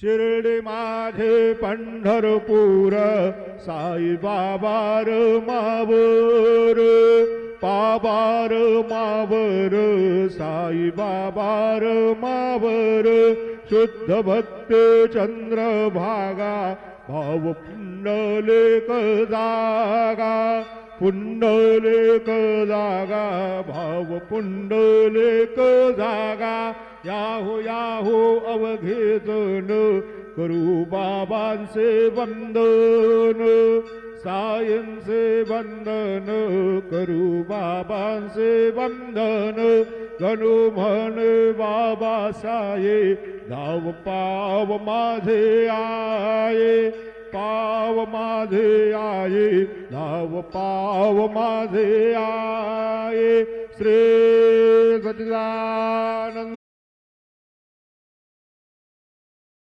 शिर्डी माझे पंढरपूर साई बाबार मावर पाबार मावर साई बाबार मावर शुद्ध भक्त चंद्रभागा भाव पुंडलिक जागा पुंडलिक जागा भाव पुंडलिक जागा याहो याहो अवघेजन करू बाबांचे वंदन सायंचे वंदन करू बाबांचे वंदन गणू म्हणे बाबा साये धाव पाव माझे आये पाव माझे आये धाव पाव माझे आये श्री सच्चिदानंद